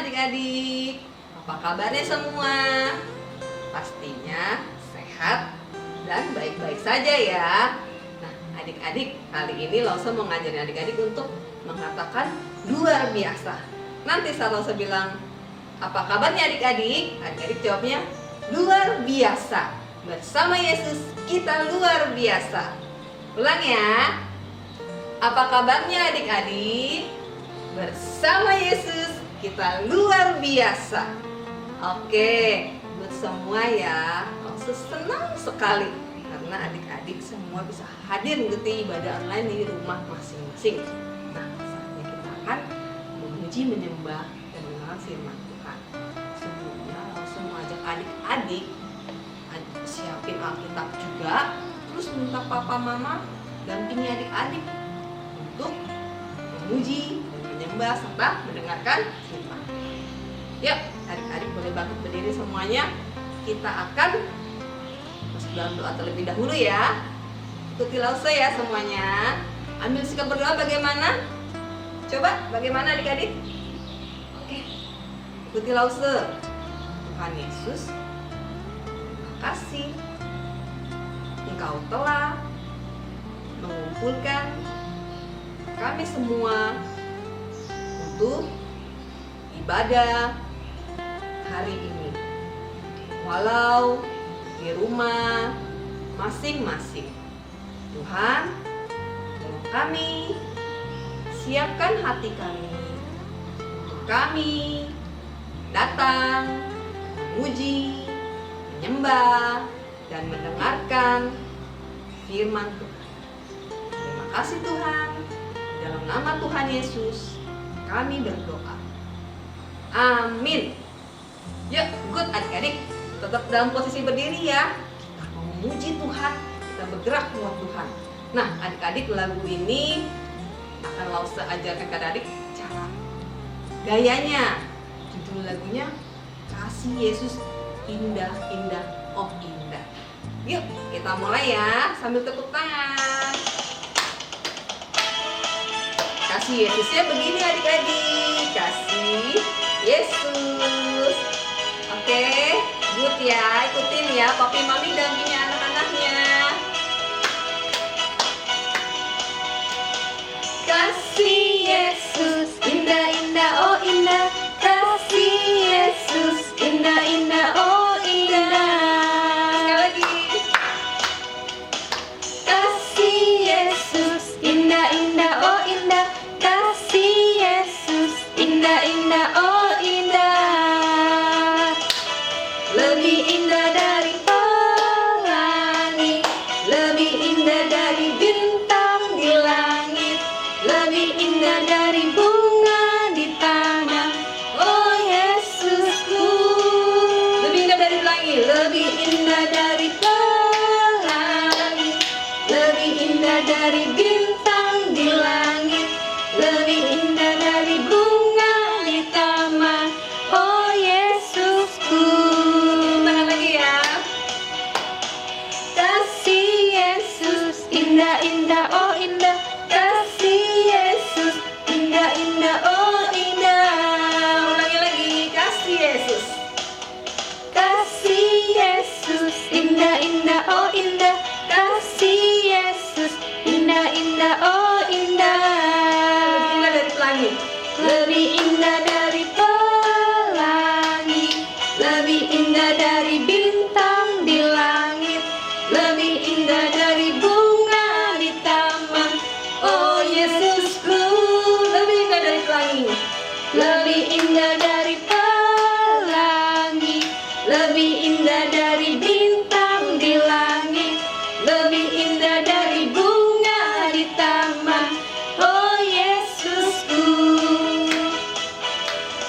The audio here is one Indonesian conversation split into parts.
adik-adik. Apa kabarnya semua? Pastinya sehat dan baik-baik saja ya. Nah, adik-adik, kali ini Lause mau ngajarin adik-adik untuk mengatakan luar biasa. Nanti saat Lause bilang, apa kabarnya adik-adik? Adik-adik jawabnya luar biasa. Bersama Yesus kita luar biasa. Ulang ya. Apa kabarnya adik-adik? Bersama Yesus kita luar biasa. Oke, buat semua ya, Lause senang sekali karena adik-adik semua bisa hadir mengikuti ibadah online di rumah masing-masing. Nah, saatnya kita akan memuji, menyembah, dan mengenal firman Tuhan. Sebelumnya Lause mau ajak adik-adik siapin Alkitab juga, terus minta papa mama dampingi adik-adik untuk memuji, menyembah, serta mendengarkan firman. Yuk, adik-adik boleh bangkit berdiri semuanya. Kita akan masuk dalam doa terlebih dahulu ya. Ikuti Lause ya semuanya. Ambil sikap berdoa bagaimana? Coba bagaimana adik-adik? Oke, ikuti Lause. Tuhan Yesus, terima kasih Engkau telah mengumpulkan kami semua untuk ibadah hari ini, walau di rumah masing-masing. Tuhan, tolong kami, siapkan hati kami untuk kami datang, memuji, menyembah, dan mendengarkan firman Tuhan. Terima kasih Tuhan. Dalam nama Tuhan Yesus kami berdoa. Amin. Yuk, good adik-adik, tetap dalam posisi berdiri ya. Kita mau memuji Tuhan, kita bergerak buat Tuhan. Nah, adik-adik, lagu ini akan Lause ajarkan ke adik cara gayanya. Judul lagunya Kasih Yesus Indah, Indah, Oh Indah. Yuk, kita mulai ya sambil tepuk tangan. Kasih Yesusnya begini adik-adik. Kasih Yesus. Oke, good ya, ikutin ya. Papi mami dampingi anak-anaknya. Kasih Yesus indah, indah, oh indah. Kasih Yesus indah, indah, oh indah. Sekali lagi. Kasih Yesus indah, indah, oh indah. Kasih Yesus indah, indah, oh indah. Lebih indah dari pelangi, lebih indah dari bintang di langit, lebih indah dari bunga di tanah. Oh Yesusku, lebih indah dari pelangi, lebih indah dari pelangi, lebih indah dari bintang di langit, lebih indah dari bunga di taman. Oh Yesusku. Tangan lagi ya. Kasih Yesus indah, indah, oh indah. Kasih Yesus indah, indah, oh indah. Ulangi lagi. Kasih Yesus. Kasih Yesus indah, indah, oh indah. Kasih Yesus indah, indah, oh indah. Lebih indah dari pelangi, lebih indah dari pelangi, lebih indah dari bintang di langit, lebih indah dari bunga di taman. Oh Yesusku, lebih indah dari pelangi, lebih indah dari pelangi, lebih indah dari bintang di langit, lebih indah dari bunga di taman. Oh Yesusku,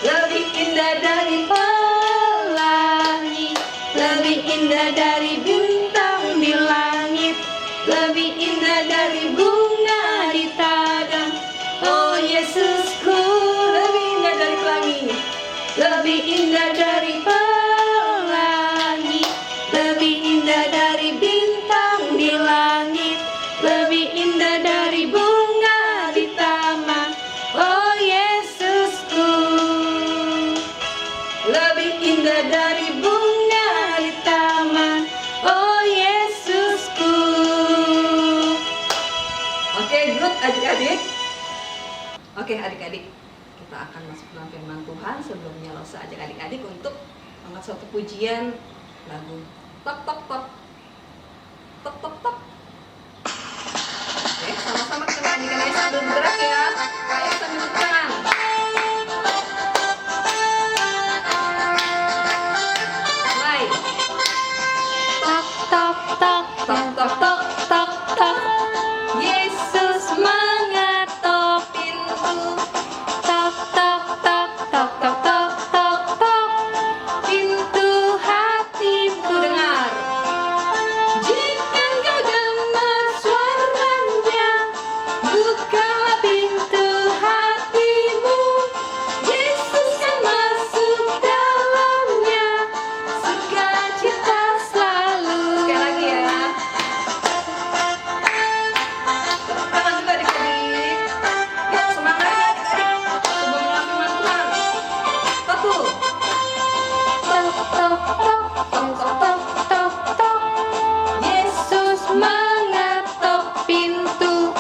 lebih indah dari pelangi, lebih indah dari bintang di langit, lebih indah dari bunga di taman. Oh Yesusku, lebih indah dari pelangi, lebih indah dari pelangi, lebih indah dari bintang di langit, lebih indah dari bunga di taman. Oh Yesusku. dari bunga di taman. Oh Yesusku. Oke, good adik-adik. Oke adik-adik, kita akan masuk dalam firman Tuhan. Sebelumnya Lause ajak adik-adik untuk angkat suatu pujian lagu tok tok tok tok tok tok. Oke, sama-sama kita nyanyikan aja sambil bergerak ya. Kayak sambil bergerak. Mulai. Tok tok tok tok tok tok tok tok. Yesus mengetok pintu. Tok tok tok tok tok tok tok tok. Pintu hatiku dengar. Jika kau dengar suaranya, bukalah pintu hatimu. Yesus kan masuk dalamnya, sukacita selalu. Sekali lagi ya. Tepuk tangan juga adik-adik. Yuk semangat ya adik-adik. Sebelum mendengar firman Tuhan. Satu. Tok tok tok tok tok tok tok. Yesus mengetok pintu.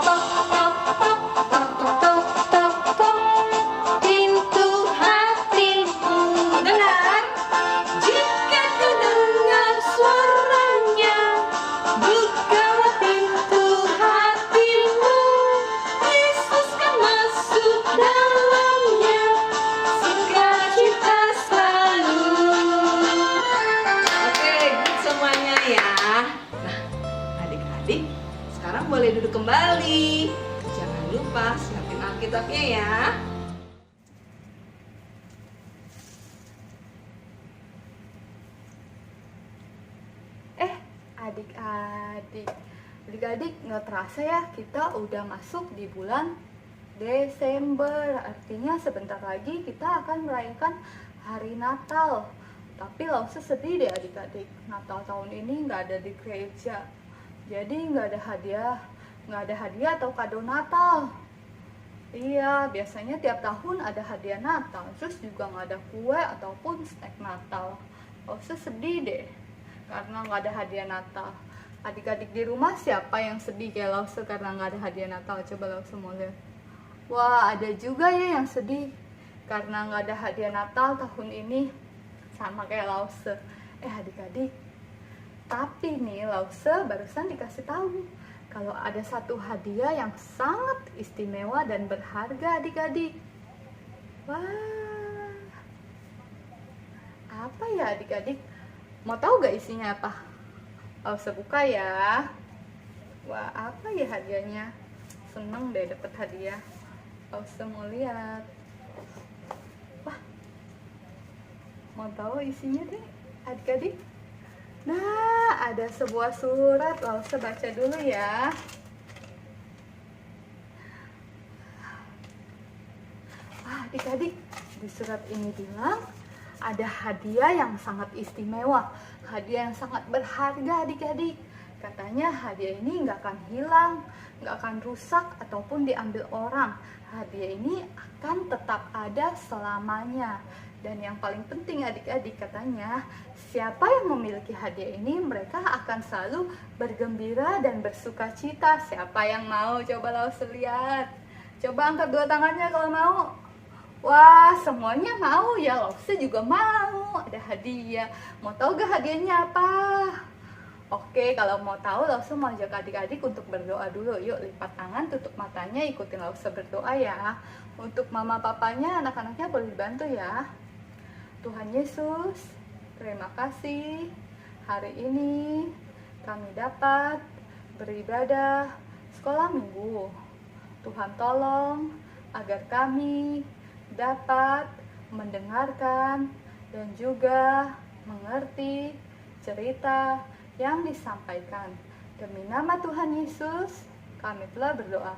Tok tok tok tok tok tok tok. Pintu hatimu dengar. Jika kau dengar suaranya, bukalah pintu hatimu. Yesus kan masuk dalamnya, sukacita selalu. Oke, good semuanya ya. Nah, adik-adik, sekarang boleh duduk kembali. Jangan lupa siapin Alkitabnya ya. Adik-adik nggak terasa ya kita udah masuk di bulan Desember. Artinya sebentar lagi kita akan merayakan hari Natal. Tapi Lause sedih deh adik-adik, Natal tahun ini nggak ada di gereja. Jadi nggak ada hadiah atau kado Natal. Iya, biasanya tiap tahun ada hadiah Natal, terus juga nggak ada kue ataupun snack Natal. Lause sedih deh karena nggak ada hadiah Natal. Adik-adik di rumah siapa yang sedih kayak Lause karena nggak ada hadiah Natal? Coba Lause mau lihat. Wah, ada juga ya yang sedih karena nggak ada hadiah Natal tahun ini, sama kayak Lause. Adik-adik, tapi nih Lause barusan dikasih tahu kalau ada satu hadiah yang sangat istimewa dan berharga adik-adik. Wah, apa ya adik-adik? Mau tahu gak isinya apa? Lause buka ya. Wah, apa ya hadiahnya? Seneng deh dapet hadiah. Lause mau lihat. Wah, mau tahu isinya deh adik-adik? Nah, ada sebuah surat. Lause baca dulu ya. Wah, adik-adik, di surat ini bilang ada hadiah yang sangat istimewa, hadiah yang sangat berharga adik-adik. Katanya hadiah ini nggak akan hilang, nggak akan rusak ataupun diambil orang. Hadiah ini akan tetap ada selamanya. Dan yang paling penting adik-adik katanya, siapa yang memiliki hadiah ini mereka akan selalu bergembira dan bersuka cita. Siapa yang mau? Coba Lause lihat. Coba angkat dua tangannya kalau mau. Wah, semuanya mau ya, Lause juga mau. Ada hadiah. Mau tahu gak hadiahnya apa? Oke, kalau mau tahu Lause mau ajak adik-adik untuk berdoa dulu. Yuk, lipat tangan, tutup matanya, ikutin Lause berdoa ya. Untuk mama papanya, anak-anaknya boleh dibantu ya. Tuhan Yesus, terima kasih hari ini kami dapat beribadah sekolah minggu. Tuhan tolong agar kami dapat mendengarkan dan juga mengerti cerita yang disampaikan. Demi nama Tuhan Yesus, kami telah berdoa.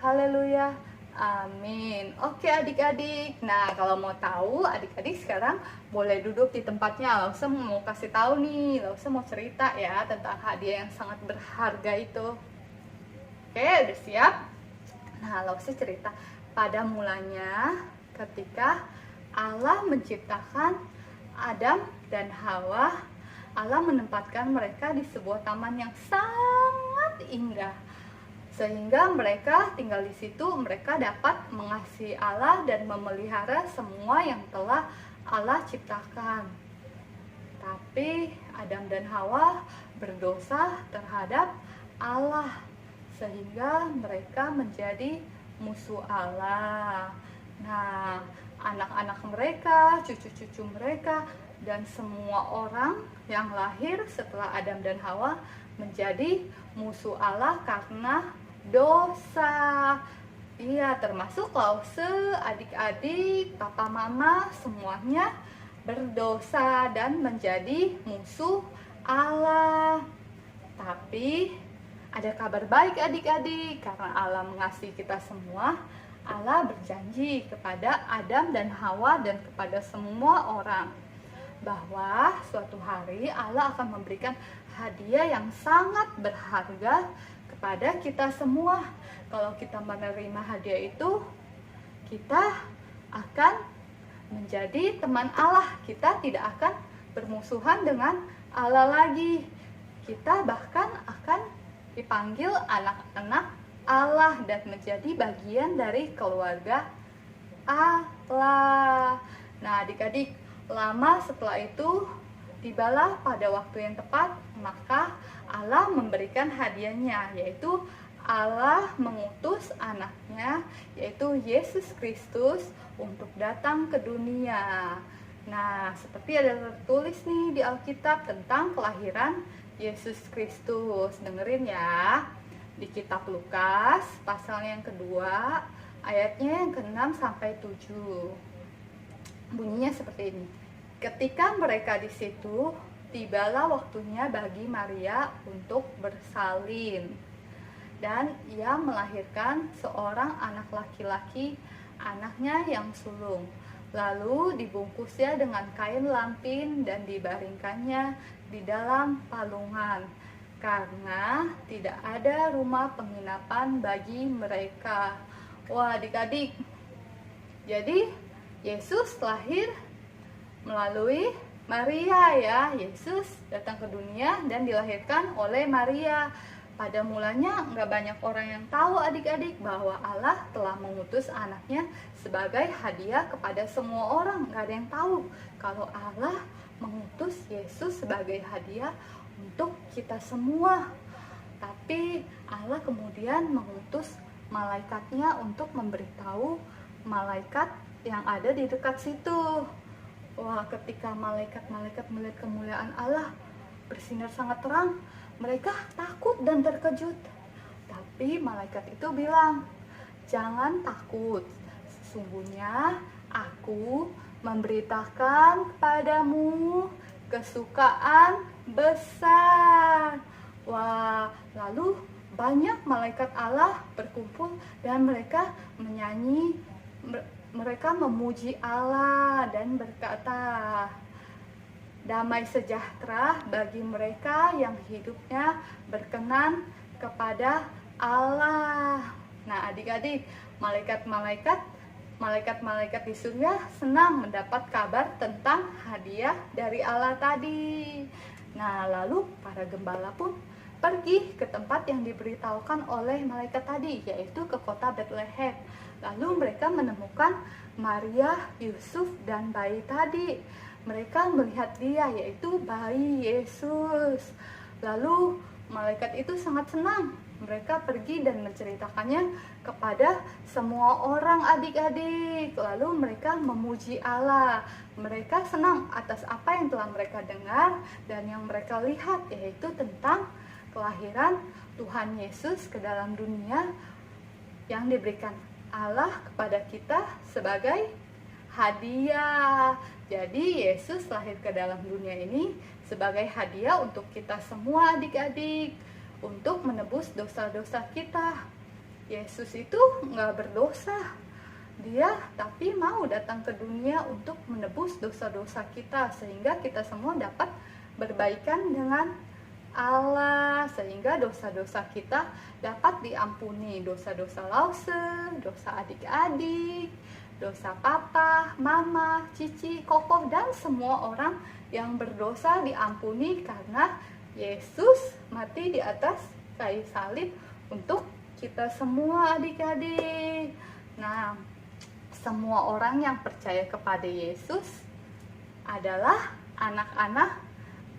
Haleluya. Amin. Oke adik-adik. Nah, kalau mau tahu adik-adik sekarang boleh duduk di tempatnya. Lause mau kasih tahu nih, Lause mau cerita ya tentang hadiah yang sangat berharga itu. Oke, udah siap? Nah, Lause cerita. Pada mulanya ketika Allah menciptakan Adam dan Hawa, Allah menempatkan mereka di sebuah taman yang sangat indah. Sehingga mereka tinggal di situ, mereka dapat mengasihi Allah dan memelihara semua yang telah Allah ciptakan. Tapi Adam dan Hawa berdosa terhadap Allah, sehingga mereka menjadi musuh Allah. Nah, anak-anak mereka, cucu-cucu mereka, dan semua orang yang lahir setelah Adam dan Hawa menjadi musuh Allah karena dosa. Iya, termasuk Lause, adik-adik, papa mama, semuanya berdosa dan menjadi musuh Allah. Tapi ada kabar baik adik-adik, karena Allah mengasihi kita semua. Allah berjanji kepada Adam dan Hawa dan kepada semua orang bahwa suatu hari Allah akan memberikan hadiah yang sangat berharga kepada kita semua. Kalau kita menerima hadiah itu, kita akan menjadi teman Allah. Kita tidak akan bermusuhan dengan Allah lagi. Kita bahkan akan dipanggil anak-anak Allah dan menjadi bagian dari keluarga Allah. Nah, adik-adik, lama setelah itu tibalah pada waktu yang tepat, maka Allah memberikan hadiahnya, yaitu Allah mengutus anaknya, yaitu Yesus Kristus, untuk datang ke dunia. Nah, seperti ada tertulis nih di Alkitab tentang kelahiran Yesus Kristus. Dengerin ya, di kitab Lukas pasal yang kedua, ayatnya yang ke-6 sampai 7. Bunyinya seperti ini. Ketika mereka di situ, tibalah waktunya bagi Maria untuk bersalin. Dan ia melahirkan seorang anak laki-laki, anaknya yang sulung. Lalu dibungkusnya dengan kain lampin dan dibaringkannya di dalam palungan, karena tidak ada rumah penginapan bagi mereka. Wah, adik-adik, jadi Yesus lahir melalui Maria ya. Yesus datang ke dunia dan dilahirkan oleh Maria. Pada mulanya nggak banyak orang yang tahu adik-adik bahwa Allah telah mengutus anaknya sebagai hadiah kepada semua orang. Nggak ada yang tahu kalau Allah mengutus Yesus sebagai hadiah untuk kita semua. Tapi Allah kemudian mengutus malaikatnya untuk memberitahu malaikat yang ada di dekat situ. Wah, ketika malaikat-malaikat melihat kemuliaan Allah bersinar sangat terang, mereka takut dan terkejut. Tapi malaikat itu bilang, "Jangan takut, sesungguhnya aku memberitakan kepadamu kesukaan besar." Wah, lalu banyak malaikat Allah berkumpul dan mereka menyanyi, mereka memuji Allah dan berkata, "Damai sejahtera bagi mereka yang hidupnya berkenan kepada Allah." Nah, adik-adik, malaikat-malaikat di surga senang mendapat kabar tentang hadiah dari Allah tadi. Nah, lalu para gembala pun pergi ke tempat yang diberitahukan oleh malaikat tadi, yaitu ke kota Bethlehem. Lalu mereka menemukan Maria, Yusuf, dan bayi tadi. Mereka melihat dia, yaitu bayi Yesus. Lalu malaikat itu sangat senang. Mereka pergi dan menceritakannya kepada semua orang adik-adik. Lalu mereka memuji Allah. Mereka senang atas apa yang telah mereka dengar dan yang mereka lihat, yaitu tentang kelahiran Tuhan Yesus ke dalam dunia yang diberikan Allah kepada kita sebagai hadiah. Jadi Yesus lahir ke dalam dunia ini sebagai hadiah untuk kita semua adik-adik, untuk menebus dosa-dosa kita. Yesus itu nggak berdosa, dia tapi mau datang ke dunia untuk menebus dosa-dosa kita, sehingga kita semua dapat berbaikan dengan Allah, sehingga dosa-dosa kita dapat diampuni, dosa-dosa Lause, dosa adik-adik, dosa papa, mama, cici, kokoh, dan semua orang yang berdosa diampuni karena Yesus mati di atas kayu salib untuk kita semua adik-adik. Nah, semua orang yang percaya kepada Yesus adalah anak-anak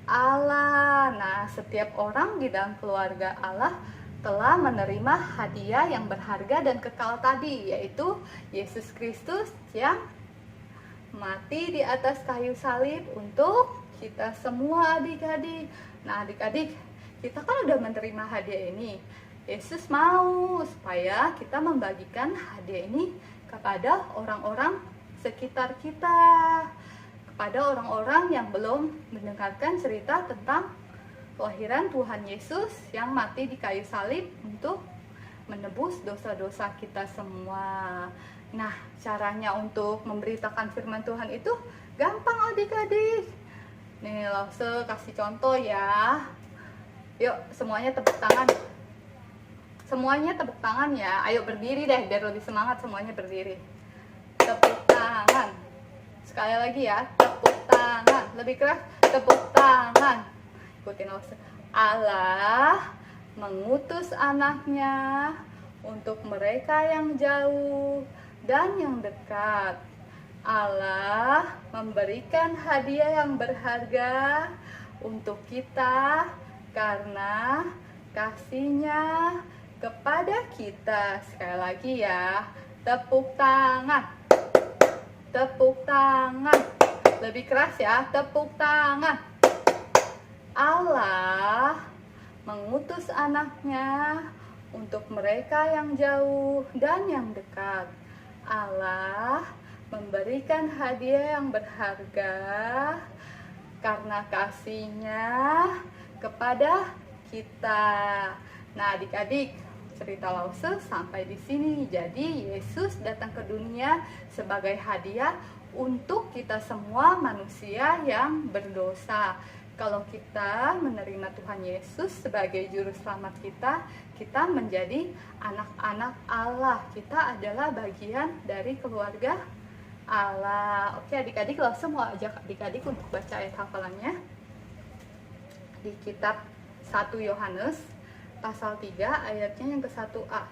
Allah. Nah, setiap orang di dalam keluarga Allah telah menerima hadiah yang berharga dan kekal tadi, yaitu Yesus Kristus yang mati di atas kayu salib untuk kita semua adik-adik. Nah, adik-adik, kita kan udah menerima hadiah ini. Yesus mau supaya kita membagikan hadiah ini kepada orang-orang sekitar kita, kepada orang-orang yang belum mendengarkan cerita tentang kelahiran Tuhan Yesus yang mati di kayu salib untuk menebus dosa-dosa kita semua. Nah, caranya untuk memberitakan firman Tuhan itu gampang adik-adik. Nih, Lause kasih contoh ya. Yuk, semuanya tepuk tangan. Semuanya tepuk tangan ya. Ayo berdiri deh, biar lebih semangat, semuanya berdiri. Tepuk tangan. Sekali lagi ya, tepuk tangan. Lebih keras, tepuk tangan. Ikutin Lause. Allah mengutus anaknya untuk mereka yang jauh dan yang dekat. Allah memberikan hadiah yang berharga untuk kita karena kasih-Nya kepada kita. Sekali lagi ya, tepuk tangan. Tepuk tangan. Lebih keras ya, tepuk tangan. Allah mengutus anaknya untuk mereka yang jauh dan yang dekat. Allah memberikan hadiah yang berharga karena kasih-Nya kepada kita. Nah, adik-adik, cerita Lause sampai di sini. Jadi, Yesus datang ke dunia sebagai hadiah untuk kita semua manusia yang berdosa. Kalau kita menerima Tuhan Yesus sebagai juru selamat kita, kita menjadi anak-anak Allah. Kita adalah bagian dari keluarga Allah. Oke adik-adik, langsung mau ajak adik-adik untuk baca ayat hafalannya di kitab 1 Yohanes pasal 3 ayatnya yang ke-1a.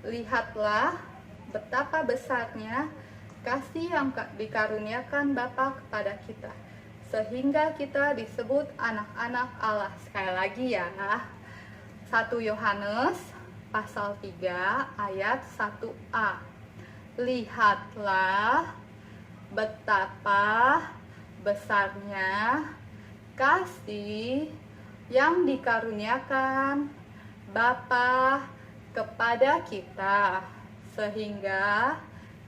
Lihatlah betapa besarnya kasih yang dikaruniakan Bapa kepada kita, sehingga kita disebut anak-anak Allah. Sekali lagi ya, 1 Yohanes pasal 3 ayat 1a. Lihatlah betapa besarnya kasih yang dikaruniakan Bapa kepada kita, sehingga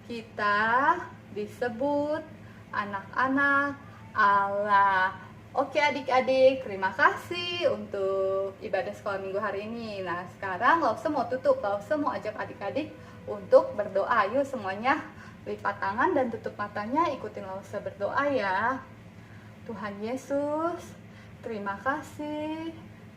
kita disebut anak-anak Allah. Oke adik-adik, terima kasih untuk ibadah sekolah minggu hari ini. Nah, sekarang Lause mau tutup. Lause mau ajak adik-adik untuk berdoa. Yuk semuanya lipat tangan dan tutup matanya, ikutin Lause berdoa ya. Tuhan Yesus, terima kasih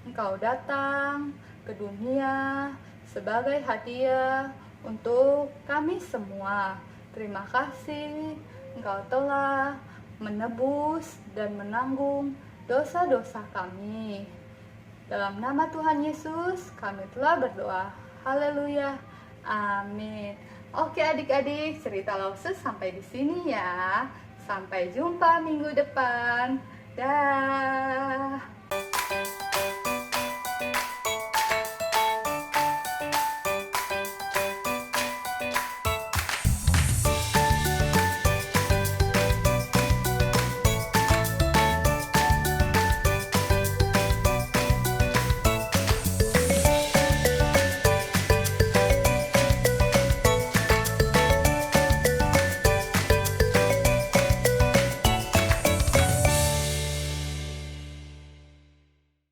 Engkau datang ke dunia sebagai hadiah untuk kami semua. Terima kasih Engkau telah menebus dan menanggung dosa-dosa kami. Dalam nama Tuhan Yesus kami telah berdoa. Haleluya. Amin. Oke adik-adik, cerita Lause sampai di sini ya. Sampai jumpa minggu depan. Dah.